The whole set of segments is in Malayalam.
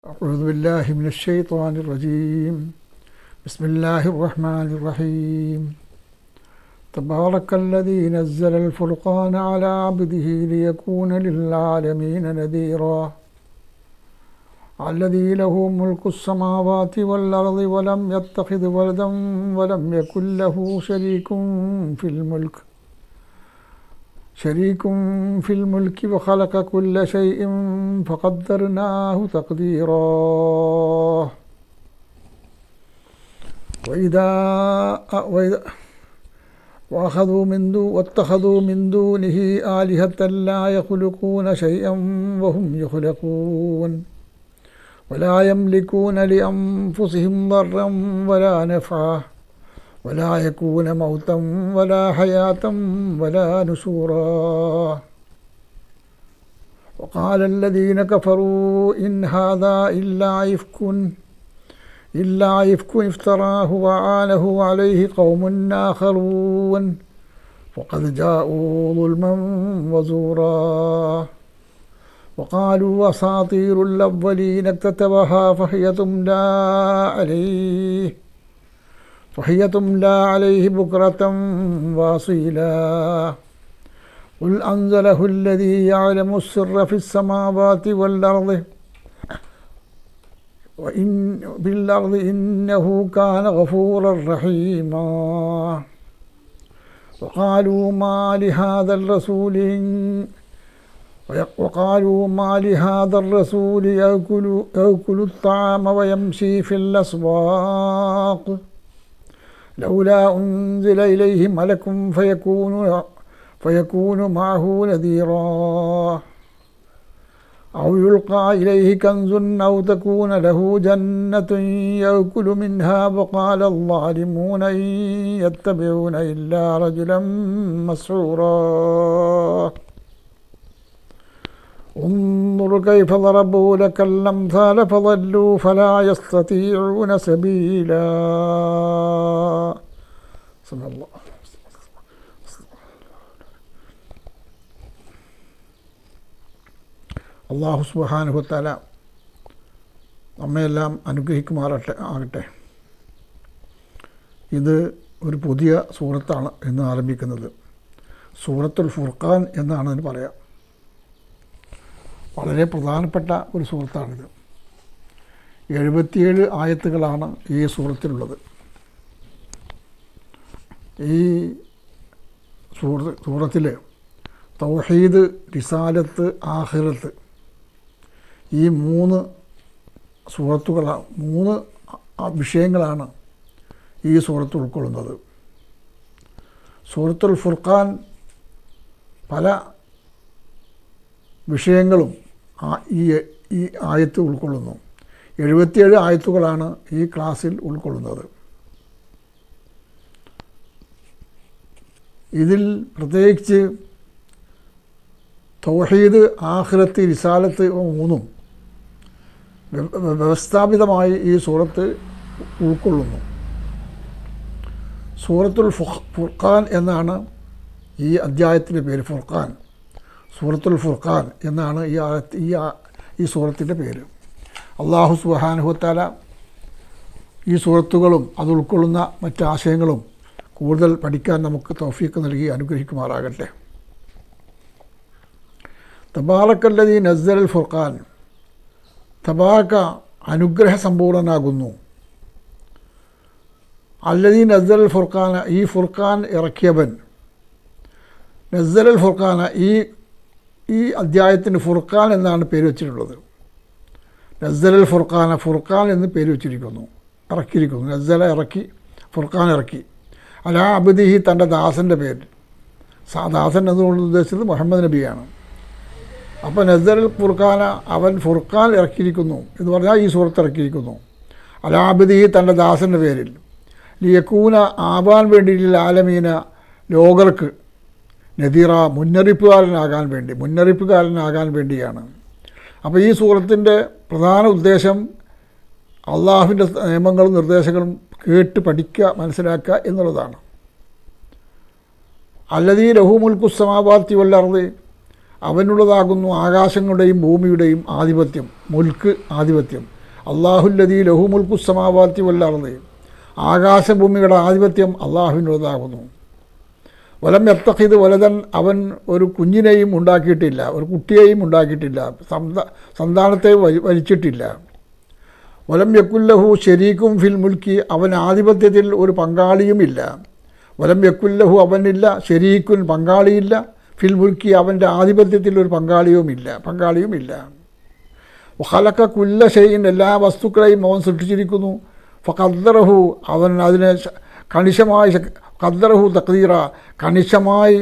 أعوذ بالله من الشيطان الرجيم بسم الله الرحمن الرحيم تبارك الذي نزل الفرقان على عبده ليكون للعالمين نذيرا الذي له ملك السماوات والأرض ولم يتخذ ولدا ولم يكن له شريك في الملك وخلق كل شيء فقدرناه تقديرا واتخذوا من دونه آلهة لا يخلقون شيئا وهم يخلقون ولا يملكون لأنفسهم ضرا ولا نفعا ولا يكون موتا ولا حياة ولا نشورا وقال الذين كفروا إن هذا إلا إفك افتراه وعانه عليه قوم آخرون وقد جاءوا ظلما وزورا وقالوا أساطير الأولين اكتتبها فهي تملى عليه بكرة وأصيلا قل أنزله الذي يعلم السر في السماوات والأرض إنه كان غفورا رحيما وقالوا ما لهذا الرسول يأكل الطعام ويمشي في الأسواق لولا أنزل إليه ملك فيكون معه نذيرا أو يلقى إليه كنز أو تكون له جنة يأكل منها وقال الظالمون إن يتبعون إلا رجلا مسحورا انظر كيف ضربوا لك الأمثال فضلوا فلا يستطيعون سبيلا صلى الله അല്ലാഹു സുബ്ഹാനഹു വ തആല നമ്മയെല്ലാം അനുഗ്രഹിക്കുമാറാകട്ടെ. ഇത് ഒരു പുതിയ സൂറത്താണ് ഇന്ന് ആരംഭിക്കുന്നത്. സൂറത്തുൽ ഫുർഖാൻ എന്നാണ് അതിന് പറയാം. വളരെ പ്രധാനപ്പെട്ട ഒരു സൂറത്താണിത്. 77 ആയത്തുകളാണ് ഈ സൂറത്തിലുള്ളത്. ഈ സൂറത്തിൽ തൗഹീദ്, റിസാലത്ത്, ആഖിറത്ത് ഈ 3 വിഷയങ്ങളാണ് ഈ സൂറത്ത് ഉൾക്കൊള്ളുന്നത്. സൂറത്തുൽ ഫുർഖാൻ പല വിഷയങ്ങളും ഈ ആയത്ത് ഉൾക്കൊള്ളുന്നു. 77 ആയത്തുകളാണ് ഈ ക്ലാസ്സിൽ ഉൾക്കൊള്ളുന്നത്. ഇതിൽ പ്രത്യേകിച്ച് തൗഹീദ്, ആഖിറത്ത്, റിസാലത്ത് 3 വ്യവസ്ഥാപിതമായി ഈ സൂറത്ത് ഉൾക്കൊള്ളുന്നു. സൂറത്തുൽ ഫുർഖാൻ എന്നാണ് ഈ അധ്യായത്തിൻ്റെ പേര്. ഫുർഖാൻ, സൂറത്തുൽ ഫുർഖാൻ എന്നാണ് ഈ സൂറത്തിൻ്റെ പേര്. അല്ലാഹു സുബ്ഹാനഹു വ തആല ഈ സൂറത്തുകളും അത് ഉൾക്കൊള്ളുന്ന മറ്റാശയങ്ങളും കൂടുതൽ പഠിക്കാൻ നമുക്ക് തൗഫീഖ് നൽകി അനുഗ്രഹിക്കുമാറാകട്ടെ. തബാറക്കല്ലദീ നസ്സലൽ ഫുർഖാൻ, തബാറക അനുഗ്രഹ സമ്പൂർണനാകുന്നു. അല്ലദീ നസ്സലൽ ഫുർഖാന, ഈ ഫുർഖാൻ ഇറക്കിയവൻ. നസ്സലൽ ഫുർഖാന, ഈ അധ്യായത്തിന് ഫുർഖാൻ എന്നാണ് പേര് വച്ചിട്ടുള്ളത്. നസ്സലൽ ഫുർഖാന, ഫുർഖാൻ എന്ന് പേര് വച്ചിരിക്കുന്നു, ഇറക്കിയിരിക്കുന്നു. നസ്സല ഇറക്കി, ഫുർഖാൻ ഇറക്കി. അലാ അബ്ദിഹി, തൻ്റെ ദാസൻ്റെ പേര്. ദാസൻ എന്നുകൊണ്ട് ഉദ്ദേശിച്ചത് മുഹമ്മദ് നബിയാണ്. അപ്പോൾ നസ്സലൽ ഫുർഖാന, അവൻ ഫുർഖാൻ ഇറക്കിയിരിക്കുന്നു എന്ന് പറഞ്ഞാൽ ഈ സൂറത്ത് ഇറക്കിയിരിക്കുന്നു. അലാ അബ്ദിഹി, തൻ്റെ ദാസൻ്റെ പേരിൽ. ലിയകൂന, ആവാൻ വേണ്ടി, ആലമീന, ലോകർക്ക്, നദീറ, മുന്നറിയിപ്പുകാരനാകാൻ വേണ്ടിയാണ്. അപ്പോൾ ഈ സൂറത്തിൻ്റെ പ്രധാന ഉദ്ദേശം അള്ളാഹുവിൻ്റെ നിയമങ്ങളും നിർദ്ദേശങ്ങളും കേട്ട് പഠിക്കുക, മനസ്സിലാക്കുക എന്നുള്ളതാണ്. അല്ലദീ ലഹു മുൽക്കു സമാവാത്തി വൽ അർദ്, അവനുള്ളതാകുന്നു ആകാശങ്ങളുടെയും ഭൂമിയുടെയും ആധിപത്യം, മുൽക്ക്, ആധിപത്യം. അല്ലാഹുല്ലദീ ലഹു മുൽക്കു സമാവാതി വൽ അർള്, ആകാശഭൂമികളുടെ ആധിപത്യം അള്ളാഹുവിനുള്ളതാകുന്നു. വലം യത്തഖിദ് വലതൻ, അവൻ ഒരു കുഞ്ഞിനെയും ഉണ്ടാക്കിയിട്ടില്ല, ഒരു കുട്ടിയെയും ഉണ്ടാക്കിയിട്ടില്ല, സന്താനത്തെ വലിച്ചിട്ടില്ല. വലം യക്കുല്ലഹു ശരീക്കും ഫിൽ മുൽക്കി, അവൻ ആധിപത്യത്തിൽ ഒരു പങ്കാളിയുമില്ല. വലം യക്കുല്ലഹു, അവനില്ല, ശരീക്കുൻ പങ്കാളിയില്ല, ഫിൽ മുൽക്കി അവൻ്റെ ആധിപത്യത്തിൽ ഒരു പങ്കാളിയുമില്ല. ഖലഖ കുല്ല ഷൈഇൻ, എല്ലാ വസ്തുക്കളെയും അവൻ സൃഷ്ടിച്ചിരിക്കുന്നു. ഫഖദ്ദറഹു, അവൻ അതിനെ കണിശമായി, ഖദ്ദറഹു തഖ്ദീറ, കണിശമായി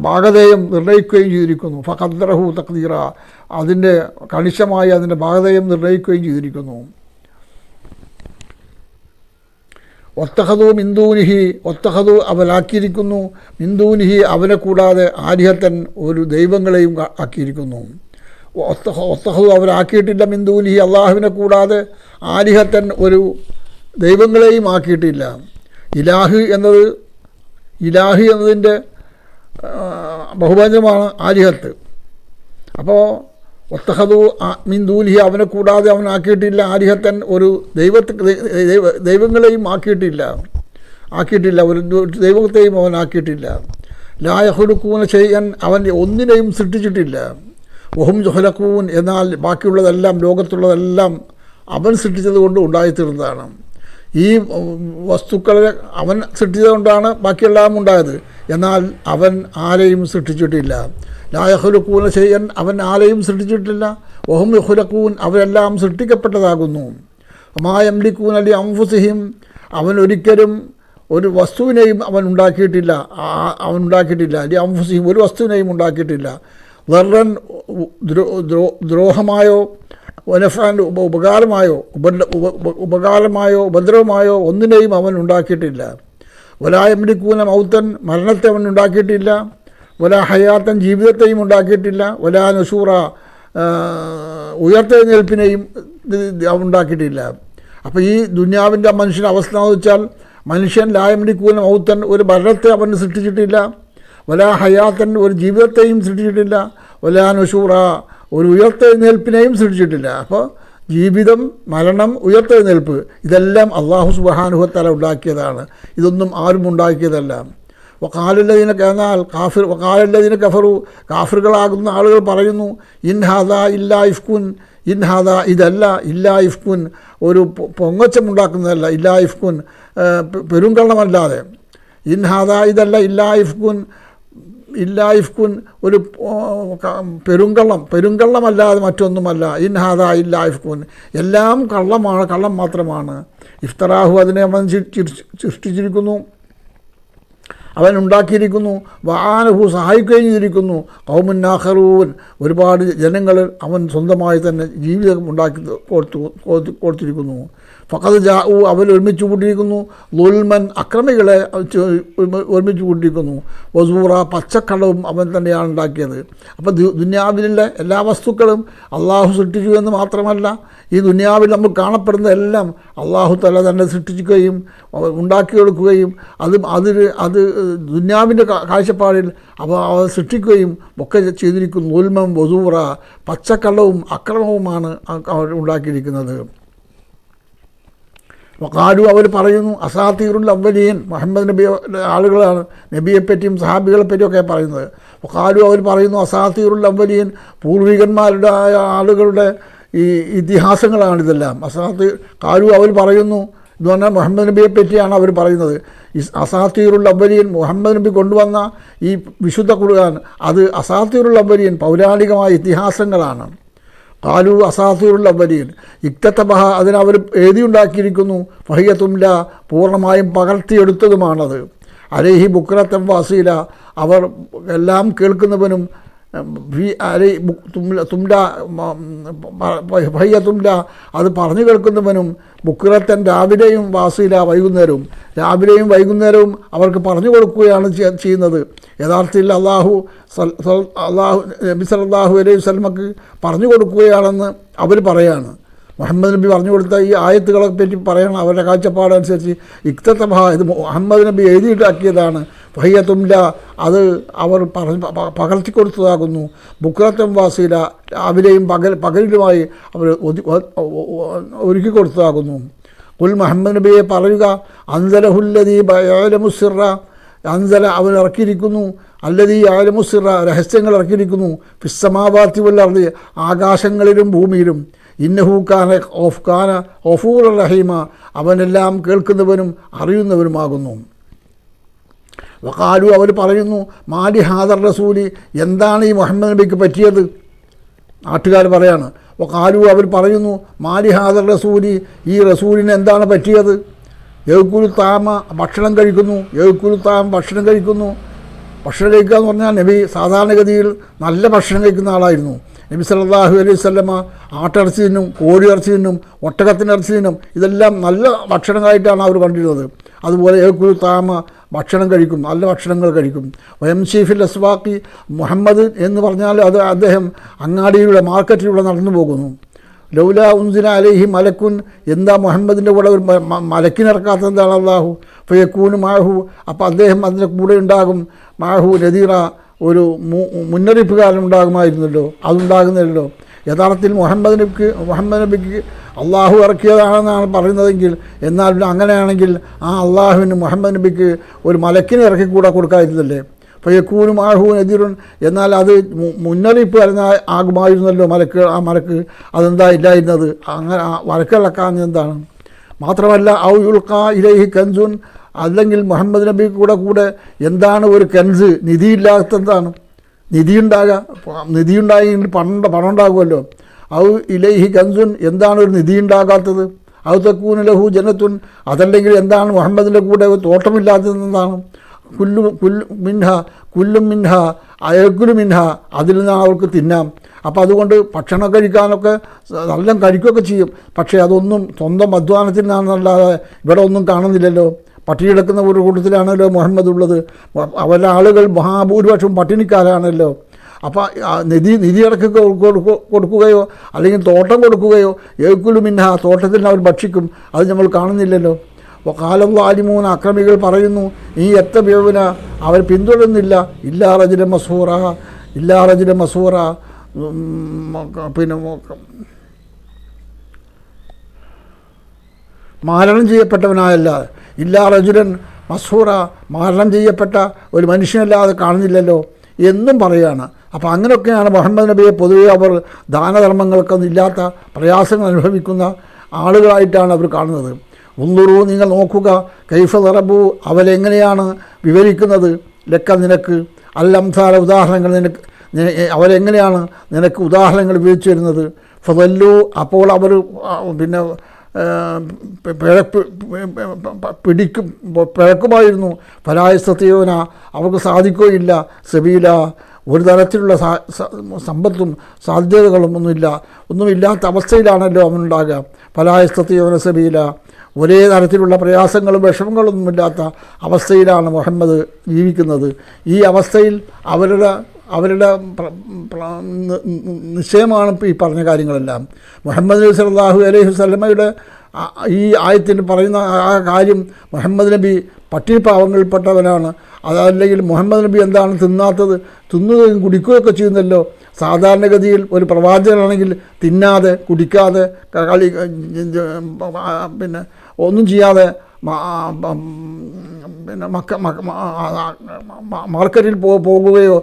ഭാഗധേയം നിർണ്ണയിക്കുകയും ചെയ്തിരിക്കുന്നു. ഫഖദ്ദറഹു തഖ്ദീറ, അതിൻ്റെ കണിശമായി അതിൻ്റെ ഭാഗധേയം നിർണ്ണയിക്കുകയും ചെയ്തിരിക്കുന്നു. ഒത്തഹദു മിന്ദൂനിഹി, ഒത്തഹദു അവനാക്കിയിരിക്കുന്നു, മിന്ദൂനിഹി അവനെ കൂടാതെ, ആലിഹത്തൻ ഒരു ദൈവങ്ങളെയും ആക്കിയിരിക്കുന്നു. ഒത്തഹദു അവരാക്കിയിട്ടില്ല, മിന്ദൂനിഹി അള്ളാഹുവിനെ കൂടാതെ, ആലിഹത്തൻ ഒരു ദൈവങ്ങളെയും ആക്കിയിട്ടില്ല. ഇലാഹ് എന്നതിൻ്റെ ബഹുവചനമാണ് ആലിഹത്ത്. അപ്പോൾ ഒത്തഹദു മിന്ദൂനിഹി അവനെ കൂടാതെ അവനാക്കിയിട്ടില്ല, ആലിഹത്തൻ ഒരു ദൈവങ്ങളെയും ആക്കിയിട്ടില്ല, ഒരു ദൈവത്തെയും അവനാക്കിയിട്ടില്ല. ലാ യഖ്ലുഖൂന ഷൈഅൻ, അവൻ ഒന്നിനെയും സൃഷ്ടിച്ചിട്ടില്ല. വഹും യുഖ്ലഖൂൻ, എന്നാൽ ബാക്കിയുള്ളതെല്ലാം, ലോകത്തുള്ളതെല്ലാം അവൻ സൃഷ്ടിച്ചത് കൊണ്ട് ഉണ്ടായിത്തീർന്നതാണ്. ഈ വസ്തുക്കളെ അവൻ സൃഷ്ടിച്ചതുകൊണ്ടാണ് ബാക്കിയെല്ലാം ഉണ്ടായത്. എന്നാൽ അവൻ ആരെയും സൃഷ്ടിച്ചിട്ടില്ല. ലാ യഖ്ലുഖൂന ഷൈഅൻ, അവൻ ആരെയും സൃഷ്ടിച്ചിട്ടില്ല. വഹും യുഖ്ലഖൂൻ, അവരെല്ലാം സൃഷ്ടിക്കപ്പെട്ടതാകുന്നു. മാ യംലികൂന ലി അൻഫുസിഹിം, അവൻ ഒരിക്കലും ഒരു വസ്തുവിനെയും അവൻ ഉണ്ടാക്കിയിട്ടില്ല. ലി അൻഫുസിഹിം, ഒരു വസ്തുവിനെയും ഉണ്ടാക്കിയിട്ടില്ല. ദർറൻ, ദ്രോഹമായോ, വനഫാൻ, ഉപകാരമായോ ഉപദ്രവമായോ ഒന്നിനെയും അവൻ ഉണ്ടാക്കിയിട്ടില്ല. വലാ യംലികൂന മൗതൻ, മരണത്തെ അവൻ ഉണ്ടാക്കിയിട്ടില്ല. വലാ ഹയാത്തൻ, ജീവിതത്തെയും ഉണ്ടാക്കിയിട്ടില്ല. വലാ നുശൂറ, ഉയർത്തെഴുന്നേൽപ്പിനെയും അവൻ ഉണ്ടാക്കിയിട്ടില്ല. അപ്പോൾ ഈ ദുനിയാവിൻ്റെ മനുഷ്യൻ്റെ അവസ്ഥ എന്ന് വെച്ചാൽ, മനുഷ്യൻ ലാ യംലികൂന മൗതൻ, ഒരു മരണത്തെ അവൻ സൃഷ്ടിച്ചിട്ടില്ല. വലാ ഹയാത്തൻ, ഒരു ജീവിതത്തെയും സൃഷ്ടിച്ചിട്ടില്ല. വലാ നുശൂറ, ഒരു ഉയർത്തെഴുന്നേൽപ്പിനെയും സൃഷ്ടിച്ചിട്ടില്ല. അപ്പോൾ ജീവിതം, മരണം, ഉയർത്തെഴുന്നേൽപ്പ് ഇതെല്ലാം അല്ലാഹു സുബ്ഹാനഹു വ തആല ഉണ്ടാക്കിയതാണ്. ഇതൊന്നും ആരും ഉണ്ടാക്കിയതല്ല. വഖാലല്ലദീന, എന്നാൽ വഖാലല്ലദീന കഫറു, കാഫിറുകളാകുന്ന ആളുകൾ പറയുന്നു, ഇൻ ഹാദാ ഇല്ലാ ഇഫ്കുൻ, ഇൻ ഹാദാ ഇതല്ല, ഇല്ലാ ഇഫ്കുൻ, ഒരു പൊങ്ങച്ചമുണ്ടാക്കുന്നതല്ല, ഇല്ലാ ഇഫ്കുൻ പെരുങ്കള്ളമല്ലാതെ, ഇൻ ഹാദാ ഇതല്ല, ഇല്ലാ ഇഫ്കുൻ ഒരു പെരുങ്കള്ളമല്ലാതെ മറ്റൊന്നുമല്ല. ഇൻ ഹാദാ ഇല്ലാ ഇഫ്കുൻ, എല്ലാം കള്ളം മാത്രമാണ്. ഇഫ്തറാഹു, അതിനെ അവൻ സൃഷ്ടിച്ചിരിക്കുന്നു, അവൻ ഉണ്ടാക്കിയിരിക്കുന്നു. വആനഹു, സഹായിക്കുകയും ചെയ്തിരിക്കുന്നു. ഖൗമുൻ ആഖറൂൻ, ഒരുപാട് ജനങ്ങൾ അവൻ സ്വന്തമായി തന്നെ ജീവിതം ഉണ്ടാക്കി കൊടുത്തിരിക്കുന്നു. ഫഖദ് ജാഉ, അവർ ഒരുമിച്ച് കൂട്ടിയിരിക്കുന്നു. ളുൽമൻ, അക്രമികളെ ഒരുമിച്ച് കൂട്ടിയിരിക്കുന്നു. വസൂറ, പച്ചക്കള്ളവും അവൻ തന്നെയാണ് ഉണ്ടാക്കിയത്. അപ്പോൾ ദുനിയാവിലുള്ള എല്ലാ വസ്തുക്കളും അള്ളാഹു സൃഷ്ടിച്ചു എന്ന് മാത്രമല്ല, ഈ ദുനിയാവിൽ നമ്മൾ കാണപ്പെടുന്ന എല്ലാം അള്ളാഹു തആല തന്നെ സൃഷ്ടിക്കുകയും ഉണ്ടാക്കിയെടുക്കുകയും അത് ദുനിയാവിൻ്റെ കാഴ്ചപ്പാടിൽ അവർ സൃഷ്ടിക്കുകയും ഒക്കെ ചെയ്തിരിക്കുന്നു. ളുൽമൻ വസൂറ, പച്ചക്കള്ളവും അക്രമവുമാണ് അവർ ഉണ്ടാക്കിയിരിക്കുന്നത്. വഖാലു, അവർ പറയുന്നു, അസാത്തീറുൽ അവ്വലീൻ, മുഹമ്മദ് നബി ആളുകളാണ് നബിയെപ്പറ്റിയും സഹാബികളെപ്പറ്റിയും ഒക്കെ പറയുന്നത്. വഖാലു, അവർ പറയുന്നു, അസാത്തീറുൽ അവ്വലീൻ, പൂർവികന്മാരുടെ ആളുകളുടെ ഈ ഇതിഹാസങ്ങളാണിതെല്ലാം. കാലു, അവർ പറയുന്നു, എന്ന് പറഞ്ഞാൽ മുഹമ്മദ് നബിയെ പറ്റിയാണ് അവർ പറയുന്നത്. അസാത്തീറുൽ അവ്വലീൻ, മുഹമ്മദ് നബി കൊണ്ടുവന്ന ഈ വിശുദ്ധ ഖുർആൻ, അത് അസാത്തീറുൽ അവ്വലീൻ, പൗരാണികമായ ഇതിഹാസങ്ങളാണ്. കാലു അസാത്തീറുൽ അവ്വലീൻ, ഇക്തതബഹ, അതിനവർ എഴുതിയുണ്ടാക്കിയിരിക്കുന്നു. ഫഹിയ തുംല, പൂർണ്ണമായും പകർത്തിയെടുത്തതുമാണത്. അലൈഹി ബുക്രത്തം വസീല, അവർ എല്ലാം കേൾക്കുന്നവനും, തുംല, അത് പറഞ്ഞു കേൾക്കുന്നവനും, ബുക്രത്തൻ, രാവിലെയും, വാസീല, വൈകുന്നേരവും, രാവിലെയും വൈകുന്നേരവും അവർക്ക് പറഞ്ഞു കൊടുക്കുകയാണ് ചെയ്യുന്നത്. യഥാർത്ഥത്തിൽ അള്ളാഹു നബി സല്ലല്ലാഹു അലൈഹി വസല്ലമക്ക് പറഞ്ഞു കൊടുക്കുകയാണെന്ന് അവർ പറയാണ്. മുഹമ്മദ് നബി പറഞ്ഞു കൊടുത്ത ഈ ആയത്തുകളെ പറ്റി പറയണം. അവരുടെ കാഴ്ചപ്പാടനുസരിച്ച് ഇക്തതബ ഇത് മുഹമ്മദ് നബി എഴുതിയിട്ടാക്കിയതാണ്. ഫഹിയത്തുംല അത് അവർ പകർത്തി കൊടുത്തതാകുന്നു. ബുക്രത്തം വാസീല രാവിലെയും പകലിലുമായി അവർ ഒരുക്കി കൊടുത്തതാകുന്നു. ഖുൽ മുഹമ്മദ് നബിയെ പറയുക, അൻസലഹുല്ലദീ യഅലമുസ്സിറ അൻസല അവൻ ഇറക്കിയിരിക്കുന്നു, അല്ലദീ യഅലമുസ്സിറ രഹസ്യങ്ങൾ ഇറക്കിയിരിക്കുന്നു, ഫിസ്സമാവാതി വൽ അർദി ആകാശങ്ങളിലും ഭൂമിയിലും, ഇന്നഹു കാന ഗഫൂറർ റഹീമ അവനെല്ലാം കേൾക്കുന്നവനും അറിയുന്നവനുമാകുന്നു. വഖാലു അവർ പറയുന്നു, മാലി ഹാദർ റസൂലി എന്താണ് ഈ മുഹമ്മദ് നബിക്ക് പറ്റിയത്? നാട്ടുകാർ പറയാണ്. വഖാലു അവർ പറയുന്നു, മാലി ഹാദർ റസൂലി ഈ റസൂലിന് എന്താണ് പറ്റിയത്? യഅ്കുലു താമ ഭക്ഷണം കഴിക്കുന്നു, യഅ്കുലു താം ഭക്ഷണം കഴിക്കുന്നു. ഭക്ഷണം കഴിക്കുക എന്ന് പറഞ്ഞാൽ നബി സാധാരണഗതിയിൽ നല്ല ഭക്ഷണം കഴിക്കുന്ന ആളായിരുന്നു. നബി സല്ലല്ലാഹു അലൈഹി വസല്ലമ ആട്ടിറച്ചി തിന്നും, കോഴി ഇറച്ചി തിന്നും, ഒട്ടകത്തിൻ്റെ ഇറച്ചി തിന്നും. ഇതെല്ലാം നല്ല ഭക്ഷണങ്ങളായിട്ടാണ് അവർ കണ്ടിരുന്നത്. അതുപോലെ യഅ്കുലു താമ ഭക്ഷണം കഴിക്കും, നല്ല ഭക്ഷണങ്ങൾ കഴിക്കും. വയംശീഫിൽ അസ്വാഖി മുഹമ്മദ് എന്ന് പറഞ്ഞാൽ അത് അദ്ദേഹം അങ്ങാടിയിലൂടെ മാർക്കറ്റിലൂടെ നടന്നു പോകുന്നു. ലൗല ഉൻസില അലൈഹി മലക്കുൻ എന്താ മുഹമ്മദിൻ്റെ കൂടെ ഒരു മലക്കിനിറക്കാത്ത എന്താണ്? അല്ലാഹു ഫയക്കൂന് മാഹു അപ്പോൾ അദ്ദേഹം അതിൻ്റെ കൂടെ ഉണ്ടാകും. മാഹു നദീറ ഒരു മുന്നറിയിപ്പുകാരൻ ഉണ്ടാകുമായിരുന്നല്ലോ, അതുണ്ടാകുന്നില്ലല്ലോ. യഥാർത്ഥത്തിൽ മുഹമ്മദ് നബിക്ക് അള്ളാഹു ഇറക്കിയതാണെന്നാണ് പറയുന്നതെങ്കിൽ, എന്നാൽ പിന്നെ അങ്ങനെയാണെങ്കിൽ ആ അള്ളാഹുവിന് മുഹമ്മദ് നബിക്ക് ഒരു മലക്കിനെ ഇറക്കിക്കൂടെ കൊടുക്കാതിരുന്നല്ലേ? ഫയക്കൂനും മാഹു നദീറുൻ എന്നാൽ അത് മുന്നറിയിപ്പ് ആകുമായിരുന്നല്ലോ ആ മലക്ക്. അതെന്താ ഇല്ലായിരുന്നത്? അങ്ങനെ മലക്കിളക്കാൻ എന്താണ്? മാത്രമല്ല ഔ യുൽഖാ ഇലൈഹി കൻസുൻ അല്ലെങ്കിൽ മുഹമ്മദ് നബി കൂടെ എന്താണ് ഒരു കൻസ് നിധിയില്ലാത്തതാണ്? നിധിയുണ്ടായെങ്കിൽ പണം ഉണ്ടാകുമല്ലോ. ഔ ഇലൈഹി കൻസുൻ എന്താണ് ഒരു നിധി ഉണ്ടാകാത്തത്? ഔ തക്കൂന ലഹു ജന്നത്തുൻ അതല്ലെങ്കിൽ എന്താണ് മുഹമ്മദിൻ്റെ കൂടെ ഒരു തോട്ടമില്ലാത്തതെന്നാണ്? കുല്ലും മിൻഹ അയക്കുലു മിൻഹ അതിൽ നിന്നാണ് അവർക്ക് തിന്നാം. അപ്പോൾ അതുകൊണ്ട് ഭക്ഷണം കഴിക്കാനൊക്കെ നല്ല കഴിക്കുകയൊക്കെ ചെയ്യും. പക്ഷേ അതൊന്നും സ്വന്തം അധ്വാനത്തിൽ നിന്നാണെന്നല്ലാതെ ഇവിടെ ഒന്നും കാണുന്നില്ലല്ലോ. പട്ടിണിയെടുക്കുന്ന ഒരു കൂട്ടത്തിലാണല്ലോ മുഹമ്മദ് ഉള്ളത്. അവരുടെ ആളുകൾ മഹാഭൂരിപക്ഷവും പട്ടിണിക്കാരാണല്ലോ. അപ്പോൾ നിധി ഇറക്കി കൊടുക്കുകയോ അല്ലെങ്കിൽ തോട്ടം കൊടുക്കുകയോ ഏക്കുലു മിൻഹ തോട്ടത്തിൽ അവർ ഭക്ഷിക്കും, അത് നമ്മൾ കാണുന്നില്ലല്ലോ. വഖാലല്ലാഹു ആലിമൂൻ അക്രമികൾ പറയുന്നു, ഈ യത്തബിഉന അവർ പിന്തുടരുന്നില്ല ഇല്ലാ റജുലൻ മസ്ഹൂറ പിന്നെ മാരണം ചെയ്യപ്പെട്ടവനായല്ലാതെ ഇല്ലാ റജുലൻ മസ്ഹൂറ മാരണം ചെയ്യപ്പെട്ട ഒരു മനുഷ്യനല്ലാതെ കാണുന്നില്ലല്ലോ എന്നും പറയുകയാണ്. അപ്പോൾ അങ്ങനെയൊക്കെയാണ് മുഹമ്മദ് നബിയെ പൊതുവെ അവർ ദാനധർമ്മങ്ങൾക്കൊന്നും ഇല്ലാത്ത പ്രയാസങ്ങൾ അനുഭവിക്കുന്ന ആളുകളായിട്ടാണ് അവർ കാണുന്നത്. ഉന്നുറു നിങ്ങൾ നോക്കുക, കൈഫ ദറബു അവരെങ്ങനെയാണ് വിവരിക്കുന്നത്, ലക്ക നിനക്ക് അല്ലംസാല ഉദാഹരണങ്ങൾ അവരെങ്ങനെയാണ് നിനക്ക് ഉദാഹരണങ്ങൾ വിവരിച്ചു തരുന്നത്. ഫദല്ലു അപ്പോൾ അവർ പിന്നെ പിഴക്കുമായിരുന്നു. ഫലായസ്തീയോന അവർക്ക് സാധിക്കുകയില്ല. സബീല ഒരു തരത്തിലുള്ള സമ്പത്തും സാധ്യതകളും ഒന്നുമില്ലാത്ത അവസ്ഥയിലാണല്ലോ അവനുണ്ടാകുക. ഫലായസ്തീയോന സബീല ഒരേ തരത്തിലുള്ള പ്രയാസങ്ങളും വിഷമങ്ങളൊന്നുമില്ലാത്ത അവസ്ഥയിലാണ് മുഹമ്മദ് ജീവിക്കുന്നത്. ഈ അവസ്ഥയിൽ അവരുടെ നിശ്ചയമാണ് ഈ പറഞ്ഞ കാര്യങ്ങളെല്ലാം. മുഹമ്മദ് നബി സല്ലല്ലാഹു അലൈഹി വസല്ലമയുടെ ഈ ആയത്തിന് പറയുന്ന ആ കാര്യം മുഹമ്മദ് നബി പട്ടിണിപ്പാവങ്ങളിൽപ്പെട്ടവനാണ്. അതല്ലെങ്കിൽ മുഹമ്മദ് നബി എന്താണ് തിന്നുകയും കുടിക്കുകയൊക്കെ ചെയ്യുന്നല്ലോ. സാധാരണഗതിയിൽ ഒരു പ്രവാചകനാണെങ്കിൽ തിന്നാതെ കുടിക്കാതെ പിന്നെ ഒന്നും ചെയ്യാതെ പിന്നെ മാർക്കറ്റിൽ പോകുകയോ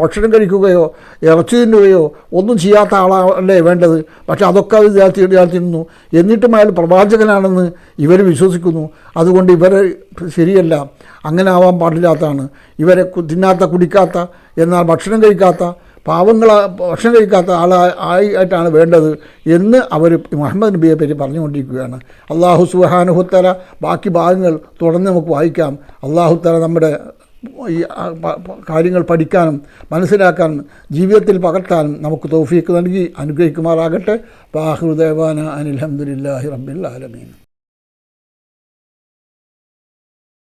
ഭക്ഷണം കഴിക്കുകയോ ഇറച്ചി തിന്നുകയോ ഒന്നും ചെയ്യാത്ത ആളല്ലേ വേണ്ടത്. പക്ഷെ അതൊക്കെ അത് ഇയാൾ തിന്നുന്നു. എന്നിട്ടും അയാൾ പ്രവാചകനാണെന്ന് ഇവർ വിശ്വസിക്കുന്നു. അതുകൊണ്ട് ഇവർ ശരിയല്ല, അങ്ങനെ ആവാൻ പാടില്ലാത്തതാണ്. ഇവരെ തിന്നാത്ത കുടിക്കാത്ത എന്നാൽ ഭക്ഷണം കഴിക്കാത്ത ഭക്ഷണം കഴിക്കാത്ത ആയിട്ടാണ് വേണ്ടത് എന്ന് അവർ മുഹമ്മദ് നബിയെ പറ്റി പറഞ്ഞുകൊണ്ടിരിക്കുകയാണ്. അല്ലാഹു സുബ്ഹാനഹു തആല ബാക്കി ഭാഗങ്ങൾ തുടർന്ന് നമുക്ക് വായിക്കാം. അല്ലാഹു തആല നമ്മുടെ ഈ കാര്യങ്ങൾ പഠിക്കാനും മനസ്സിലാക്കാനും ജീവിതത്തിൽ പകർത്താനും നമുക്ക് തൗഫീഖ് നൽകി അനുഗ്രഹിക്കുമാറാകട്ടെ. വാഹിറു ദഅവാന അനിൽ ഹംദുലില്ലാഹി റബ്ബിൽ ആലമീൻ.